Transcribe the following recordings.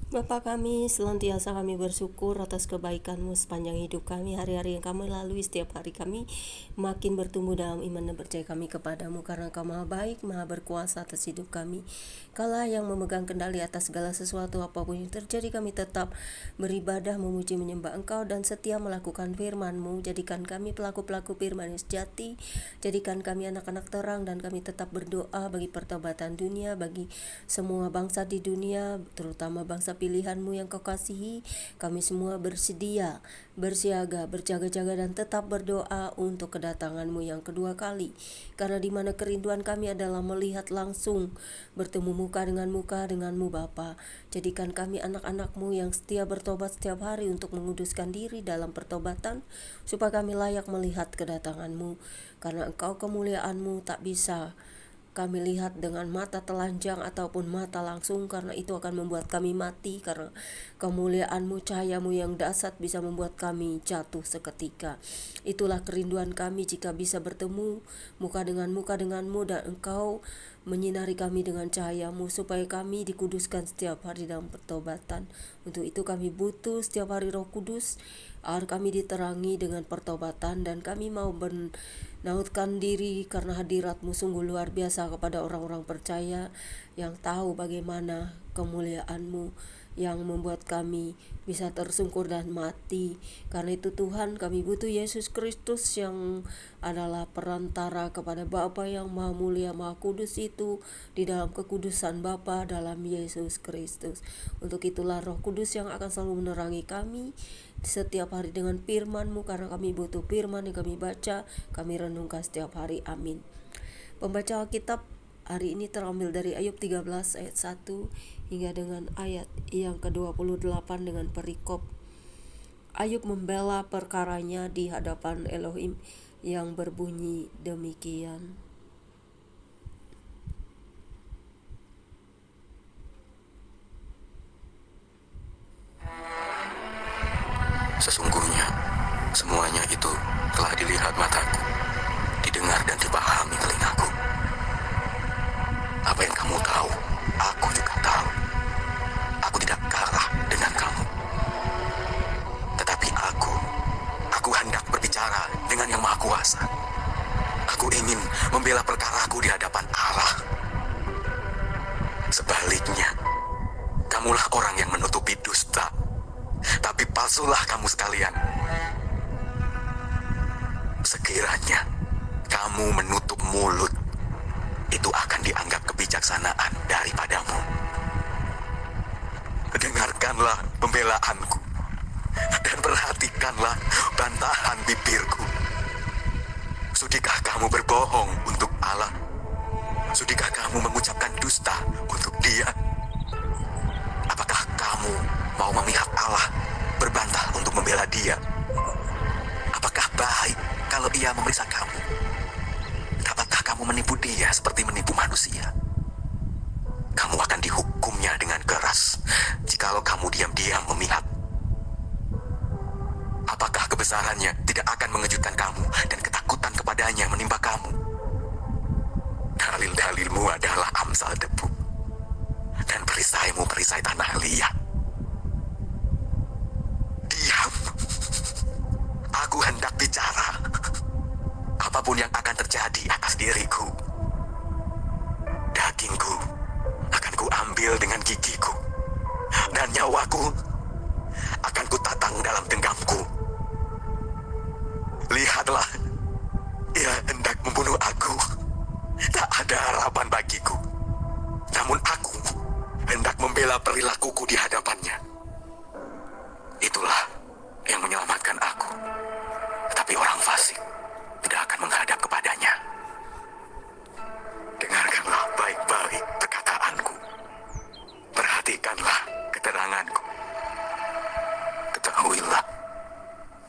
Bapa kami, senantiasa kami bersyukur atas kebaikan-Mu sepanjang hidup kami. Hari-hari yang kami lalui, setiap hari kami makin bertumbuh dalam iman dan percaya kami kepadamu, karena Kau maha baik, maha berkuasa atas hidup kami. Kaulah yang memegang kendali atas segala sesuatu, apapun yang terjadi kami tetap beribadah, memuji, menyembah Engkau, dan setia melakukan firman-Mu. Jadikan kami pelaku-pelaku firman yang sejati, jadikan kami anak-anak terang, dan kami tetap berdoa bagi pertobatan dunia, bagi semua bangsa di dunia, terutama bangsa pilihan-Mu yang Kau kasihi. Kami semua bersedia, bersiaga, berjaga-jaga, dan tetap berdoa untuk kedatangan-Mu yang kedua kali. Karena di mana kerinduan kami adalah melihat langsung, bertemu muka dengan-Mu Bapa. Jadikan kami anak-anak-Mu yang setia bertobat setiap hari untuk menguduskan diri dalam pertobatan, supaya kami layak melihat kedatangan-Mu. Karena Engkau kemuliaan-Mu tak bisa kami lihat dengan mata telanjang ataupun mata langsung, karena itu akan membuat kami mati, karena kemuliaan-Mu, cahaya-Mu yang dahsyat bisa membuat kami jatuh seketika. Itulah kerinduan kami, jika bisa bertemu muka dengan-Mu dan Engkau menyinari kami dengan cahaya-Mu, supaya kami dikuduskan setiap hari dalam pertobatan. Untuk itu kami butuh setiap hari Roh Kudus, agar kami diterangi dengan pertobatan, dan kami mau nautkan diri karena hadirat-Mu sungguh luar biasa kepada orang-orang percaya yang tahu bagaimana kemuliaan-Mu yang membuat kami bisa tersungkur dan mati. Karena itu Tuhan, kami butuh Yesus Kristus yang adalah perantara kepada Bapa yang Maha Mulia, Maha Kudus itu, di dalam kekudusan Bapa dalam Yesus Kristus. Untuk itulah Roh Kudus yang akan selalu menerangi kami setiap hari dengan firman-Mu, karena kami butuh firman yang kami baca, kami renungkan setiap hari. Amin. Pembaca Alkitab hari ini terambil dari Ayub 13 ayat 1 hingga dengan ayat yang ke-28 dengan perikop Ayub membela perkaranya di hadapan Elohim yang berbunyi demikian. Sesungguhnya, semuanya itu telah dilihat mataku, didengar dan dipahami telingaku. Apa yang kamu tahu, aku juga tahu. Aku tidak kalah dengan kamu. Tetapi aku hendak berbicara dengan Yang Maha Kuasa. Aku ingin membela perkaraku di hadapan Allah. Sebaliknya, kamulah orang yang menutupi dusta, tapi palsulah kamu sekalian. Sekiranya kamu menutup mulut, itu akan dianggap kebijaksanaan daripadamu. Dengarkanlah pembelaanku, dan perhatikanlah bantahan bibirku. Sudikah kamu berbohong untuk Allah? Sudikah kamu mengucapkan dusta untuk Dia? Apakah kamu mau memihak Allah, berbantah untuk membela Dia? Apakah baik kalau Ia memeriksa kamu? Dapatkah kamu menipu Dia seperti menipu manusia? Kamu akan dihukumnya dengan keras jikalau kamu diam-diam memihak. Apakah kebesarannya tidak akan mengejutkan kamu dan ketakutan kepadanya menimpa kamu? Dalil-dalilmu adalah amsal debu, dan perisaimu perisai tanah liat. Diam, aku hendak bicara. Apapun yang akan terjadi atas diriku, dagingku akan kuambil dengan gigiku, dan nyawaku akan kutatang dalam genggamku. Lihatlah, ia hendak membunuh aku. Tak ada harapan bagiku. Namun aku hendak membela perilakuku di hadapannya. Itulah yang menyelamatkan aku. Tetapi orang fasik tidak akan menghadap kepadanya. Dengarkanlah baik-baik perkataanku. Perhatikanlah keteranganku. Ketahuilah,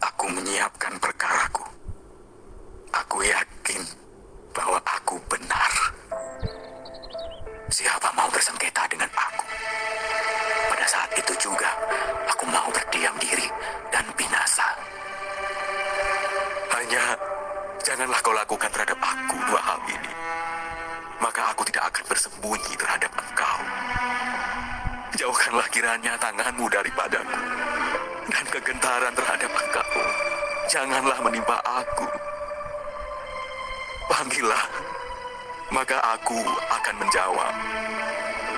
aku menyiapkan perkaraku. Aku yakin bahwa aku benar. Siapa mau bersengketa dengan aku? Pada saat itu juga, aku mau berdiam diri dan binasa. Hanya janganlah kau lakukan terhadap aku dua hal ini, maka aku tidak akan bersembunyi terhadap engkau. Jauhkanlah kiranya tanganmu daripadaku, dan kegentaran terhadap Engkau janganlah menimpa aku. Panggillah, maka aku akan menjawab.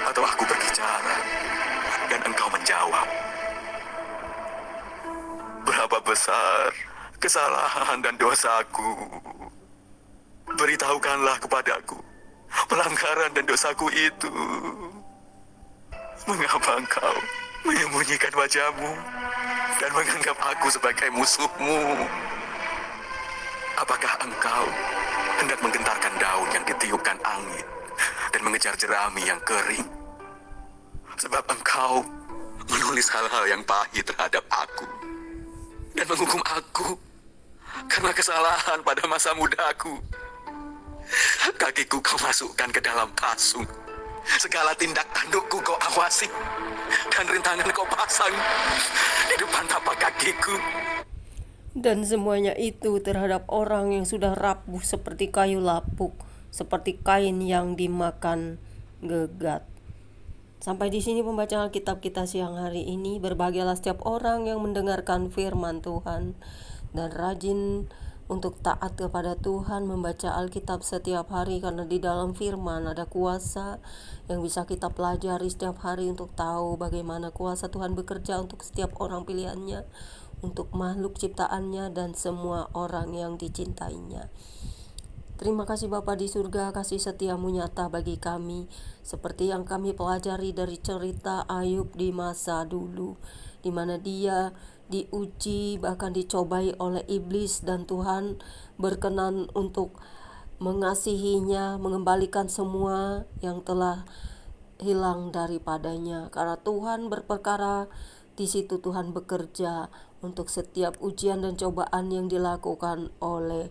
Atau aku berbicara, dan Engkau menjawab. Berapa besar kesalahan dan dosaku, beritahukanlah kepadaku pelanggaran dan dosaku itu. Mengapa Engkau menyembunyikan wajahmu dan menganggap aku sebagai musuhmu? Apakah Engkau hendak menggentarkan daun yang ditiupkan angin dan mengejar jerami yang kering? Sebab Engkau menulis hal-hal yang pahit terhadap aku dan menghukum aku karena kesalahan pada masa mudaku. Kakiku kau masukkan ke dalam kasung, segala tindak tandukku kau awasi, dan rintangan kau pasang di depan tapak kakiku. Dan semuanya itu terhadap orang yang sudah rapuh seperti kayu lapuk, seperti kain yang dimakan gegat. Sampai di sini pembacaan Alkitab kita siang hari ini. Berbahagialah setiap orang yang mendengarkan firman Tuhan dan rajin untuk taat kepada Tuhan, membaca Alkitab setiap hari, karena di dalam firman ada kuasa yang bisa kita pelajari setiap hari untuk tahu bagaimana kuasa Tuhan bekerja untuk setiap orang pilihannya, untuk makhluk ciptaannya dan semua orang yang dicintainya. Terima kasih Bapa di surga, kasih setiamu nyata bagi kami, seperti yang kami pelajari dari cerita Ayub di masa dulu, di mana dia diuji, bahkan dicobai oleh iblis, dan Tuhan berkenan untuk mengasihinya, mengembalikan semua yang telah hilang daripadanya. Karena Tuhan berperkara, di situ Tuhan bekerja untuk setiap ujian dan cobaan yang dilakukan oleh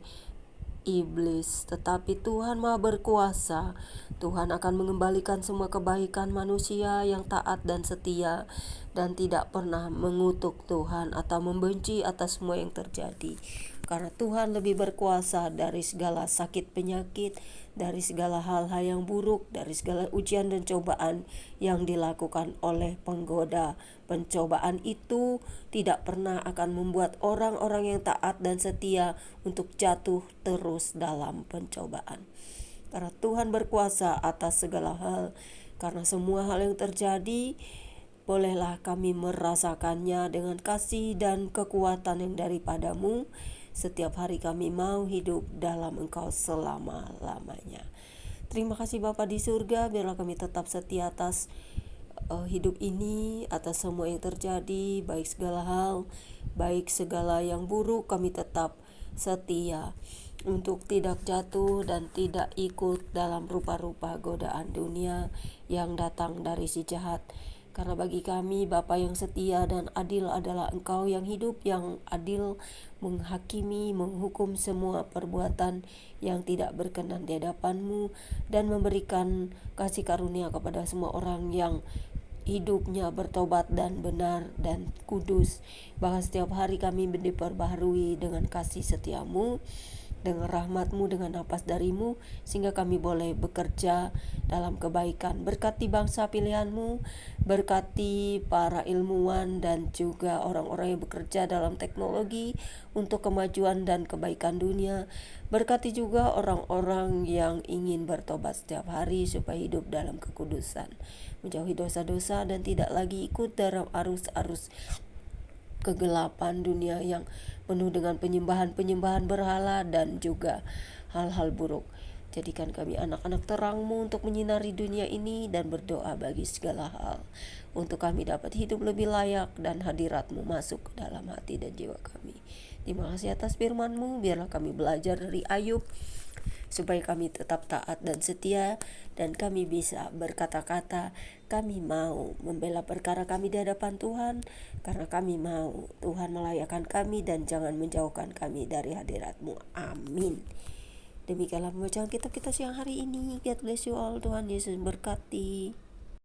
iblis. Tetapi Tuhan Maha berkuasa. Tuhan akan mengembalikan semua kebaikan manusia yang taat dan setia dan tidak pernah mengutuk Tuhan atau membenci atas semua yang terjadi. Karena Tuhan lebih berkuasa dari segala sakit penyakit, dari segala hal-hal yang buruk, dari segala ujian dan cobaan yang dilakukan oleh penggoda. Pencobaan itu tidak pernah akan membuat orang-orang yang taat dan setia untuk jatuh terus dalam pencobaan. Karena Tuhan berkuasa atas segala hal. Karena semua hal yang terjadi, bolehlah kami merasakannya dengan kasih dan kekuatan yang daripadamu. Setiap hari kami mau hidup dalam Engkau selama-lamanya. Terima kasih Bapa di surga, biarlah kami tetap setia atas hidup ini, atas semua yang terjadi, baik segala hal, baik segala yang buruk, kami tetap setia untuk tidak jatuh dan tidak ikut dalam rupa-rupa godaan dunia yang datang dari si jahat. Karena bagi kami Bapa yang setia dan adil adalah Engkau yang hidup, yang adil, menghakimi, menghukum semua perbuatan yang tidak berkenan di hadapan-Mu, dan memberikan kasih karunia kepada semua orang yang hidupnya bertobat dan benar dan kudus. Bahkan setiap hari kami diperbaharui dengan kasih setiamu, dengan rahmat-Mu, dengan napas dari-Mu, sehingga kami boleh bekerja dalam kebaikan. Berkati bangsa pilihan-Mu, berkati para ilmuwan dan juga orang-orang yang bekerja dalam teknologi untuk kemajuan dan kebaikan dunia. Berkati juga orang-orang yang ingin bertobat setiap hari supaya hidup dalam kekudusan, menjauhi dosa-dosa dan tidak lagi ikut dalam arus-arus kegelapan dunia yang penuh dengan penyembahan-penyembahan berhala dan juga hal-hal buruk. Jadikan kami anak-anak terang-Mu untuk menyinari dunia ini, dan berdoa bagi segala hal untuk kami dapat hidup lebih layak dan hadirat-Mu masuk ke dalam hati dan jiwa kami. Terima kasih atas firman-Mu, biarlah kami belajar dari Ayub supaya kami tetap taat dan setia, dan kami bisa berkata-kata, kami mau membela perkara kami di hadapan Tuhan, karena kami mau Tuhan melayakkan kami dan jangan menjauhkan kami dari hadirat-Mu. Amin. Demikianlah pembacaan kitab kita siang hari ini. God bless you all. Tuhan Yesus berkati.